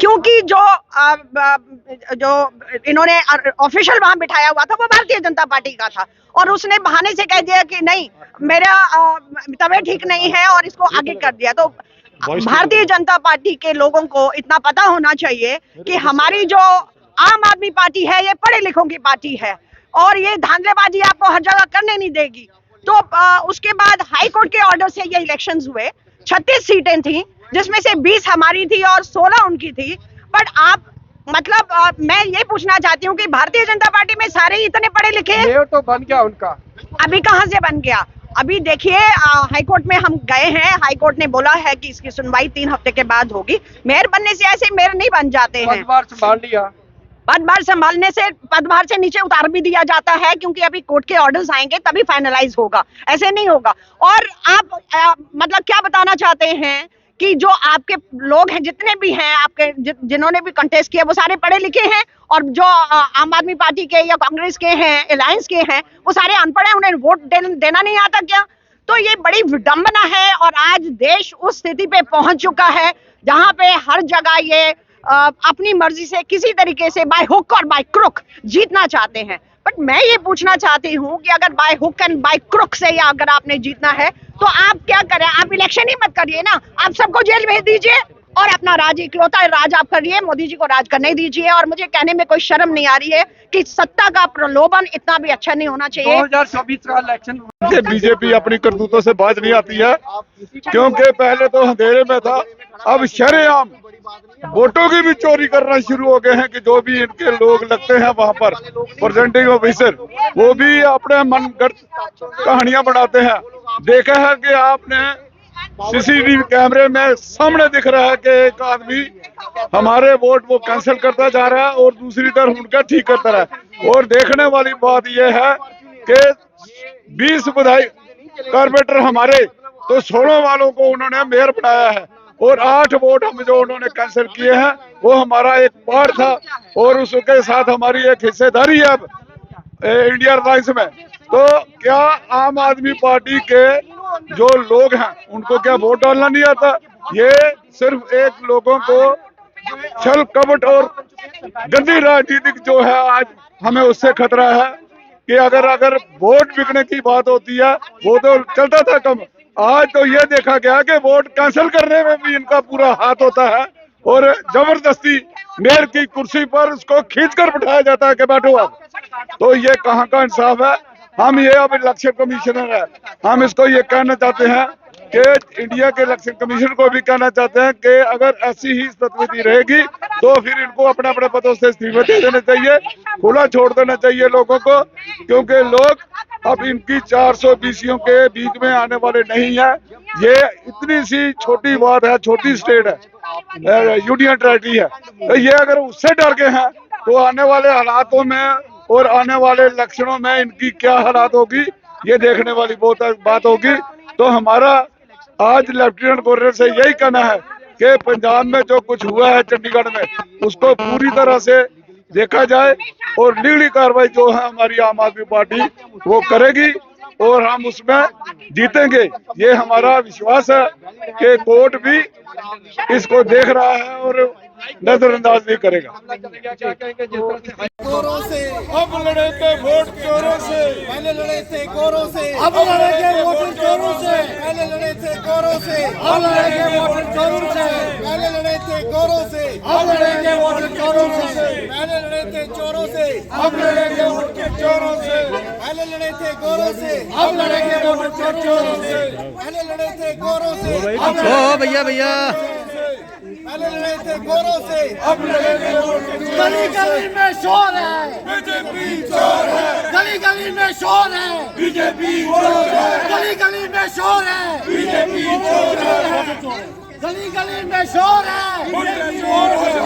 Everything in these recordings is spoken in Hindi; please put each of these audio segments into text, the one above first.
क्योंकि जो इन्होंने ऑफिशियल वहां बिठाया हुआ था वो भारतीय जनता पार्टी का था, और उसने बहाने से कह दिया कि नहीं मेरा तबीयत ठीक नहीं है और इसको आगे कर दिया। तो भारतीय जनता पार्टी के लोगों को इतना पता होना चाहिए कि हमारी जो आम आदमी पार्टी है ये पढ़े लिखों की पार्टी है, और ये धांधलेबाजी आपको हर जगह करने नहीं देगी। तो उसके बाद हाई कोर्ट के ऑर्डर से ये इलेक्शंस हुए, 36 सीटें थी जिसमें से 20 हमारी थी और 16 उनकी थी। बट आप मतलब मैं ये पूछना चाहती हूँ कि भारतीय जनता पार्टी में सारे ही इतने पढ़े लिखे हैं? मेयर तो बन गया उनका, अभी कहाँ से बन गया? अभी देखिए हाईकोर्ट में हम गए हैं, हाईकोर्ट ने बोला है कि इसकी सुनवाई 3 हफ्ते के बाद होगी। मेयर बनने से ऐसे मेयर नहीं बन जाते हैं। पदभार संभाल लिया, पदभार संभालने से पदभार से नीचे उतार भी दिया जाता है, क्योंकि अभी कोर्ट के ऑर्डर्स आएंगे तभी फाइनलाइज होगा, ऐसे नहीं होगा। और आप मतलब क्या बताना चाहते हैं कि जो आपके लोग हैं जितने भी हैं आपके जिन्होंने भी कंटेस्ट किया वो सारे पढ़े लिखे हैं, और जो आम आदमी पार्टी के या कांग्रेस के हैं, अलायंस के हैं, वो सारे अनपढ़ हैं, उन्हें वोट देना नहीं आता क्या? तो ये बड़ी विडंबना है। और आज देश उस स्थिति पे पहुंच चुका है जहां पे हर जगह ये अपनी मर्जी से किसी तरीके से बाय हुक और बाय क्रुक जीतना चाहते हैं। बट मैं ये पूछना चाहती हूँ कि अगर by hook and by crook से या अगर आपने जीतना है तो आप क्या करें? आप इलेक्शन ही मत करिए ना, आप सबको जेल भेज दीजिए और अपना राज, इकलौता राज आप करिए, मोदी जी को राज करने दीजिए। और मुझे कहने में कोई शर्म नहीं आ रही है कि सत्ता का प्रलोभन इतना भी अच्छा नहीं होना चाहिए। 2024 का इलेक्शन बीजेपी अपनी करतूतों से बाज नहीं आती है, क्योंकि पहले तो अंधेरे में था, अब शरेआम वोटों की भी चोरी करना शुरू हो गए हैं कि जो भी इनके लोग लगते हैं वहां पर प्रेजेंटिंग ऑफिसर, वो भी अपने मनगढ़ंत कहानियां बनाते हैं। देखा है कि आपने सीसीटीवी कैमरे में सामने दिख रहा है कि एक आदमी हमारे वोट वो कैंसिल करता जा रहा है और दूसरी तरफ उनका ठीक करता रहा है। और देखने वाली बात यह है कि 20 विधायी कारपोरेटर हमारे, तो 16 वालों को उन्होंने मेयर बनाया है, और 8 वोट हम जो उन्होंने कैंसिल किए हैं वो हमारा एक पार्ट था, और उसके साथ हमारी एक हिस्सेदारी है अब इंडिया अलायंस में। तो क्या आम आदमी पार्टी के जो लोग हैं उनको क्या वोट डालना नहीं आता? ये सिर्फ एक लोगों को छल कपट और गंदी राजनीतिक जो है आज हमें उससे खतरा है कि अगर वोट बिकने की बात होती है वो तो चलता था कम, आज तो ये देखा गया कि वोट कैंसिल करने में भी इनका पूरा हाथ होता है, और जबरदस्ती मेयर की कुर्सी पर उसको खींचकर बिठाया जाता है कि बैठो आप। तो ये कहाँ का इंसाफ है? हम ये अब इलेक्शन कमिश्नर है, हम इसको ये कहना चाहते हैं कि इंडिया के इलेक्शन कमीशन को भी कहना चाहते हैं कि अगर ऐसी ही स्थिति रहेगी तो फिर इनको अपने अपने पदों से इस्तीफे दे देने चाहिए, खुला छोड़ देना चाहिए लोगों को, क्योंकि लोग अब इनकी 400 बीसियों के बीच में आने वाले नहीं है। ये इतनी सी छोटी बात है, छोटी स्टेट है, यूनियन टेरिटरी है, तो ये अगर उससे डर गए हैं तो आने वाले हालातों में और आने वाले इलेक्शनों में इनकी क्या हालात होगी ये देखने वाली बहुत बात होगी। तो हमारा आज लेफ्टिनेंट गवर्नर से यही कहना है कि पंजाब में जो कुछ हुआ है चंडीगढ़ में उसको पूरी तरह से देखा जाए, और लीगली कार्रवाई जो है हमारी आम आदमी पार्टी वो करेगी और हम उसमें जीतेंगे। ये हमारा विश्वास है कि कोर्ट भी इसको देख रहा है और नजरअंदाज नहीं करेगा। गोरों से अब लड़ेंगे वोट चोरों से, पहले लड़े थे गोरों से, अब लड़ेंगे वोट चोरों से, पहले लड़े थे गोरों से, अब लड़ेंगे वोट चोरों से, पहले लड़े थे गोरों से, अब लड़ेंगे वोट चोरों से, पहले लड़े थे चोरों से, अब लड़ेंगे वोट के चोरों से, पहले लड़े थे गोरों से, अब लड़ेंगे वोट के चोरों से, पहले लड़े थे गोरों से, अब भैया पहले लड़े थे गोरों से, अब लड़ेंगे वोट के चोरों से। गली गली में शोर है, बीजेपी चोर है, गली गली में शोर है, बीजेपी चोर है, गली गली में शोर है, बीजेपी चोर है, गली गली में शोर है,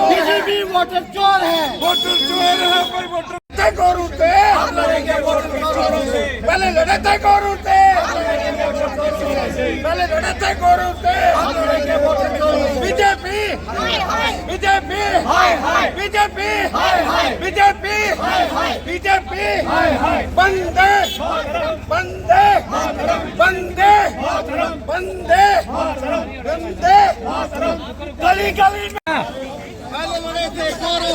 बीजेपी वोटर चोर है, वोटर चोर है, पर वोटर गोरू थे, हम लड़ेंगे वोट के चोरों से, पहले लड़े थे गोरू थे, पहले लड़े थे गोरू थे, हम लड़ेंगे वोट के चोरों से। BJP BJP BJP BJP BJP बंदे बंदे बंदे बंदे बंदे गली गली में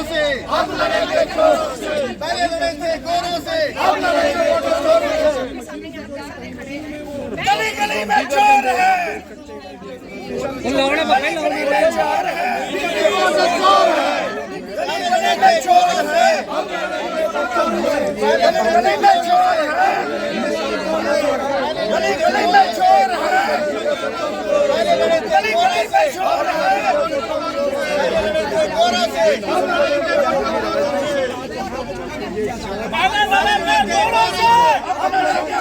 से, हम लड़ेंगे चोरों से, पहले लड़े थे गोरों से, हम लड़ेंगे वोटर चोरों से। गली गली में चोर है, गली गली में चोर है, गली गली में चोर है, गली गली में चोर है, गली गली में चोर है, गली गली में चोर है, गोरों से, पहले लड़े थे गोरों से, हम लड़ेंगे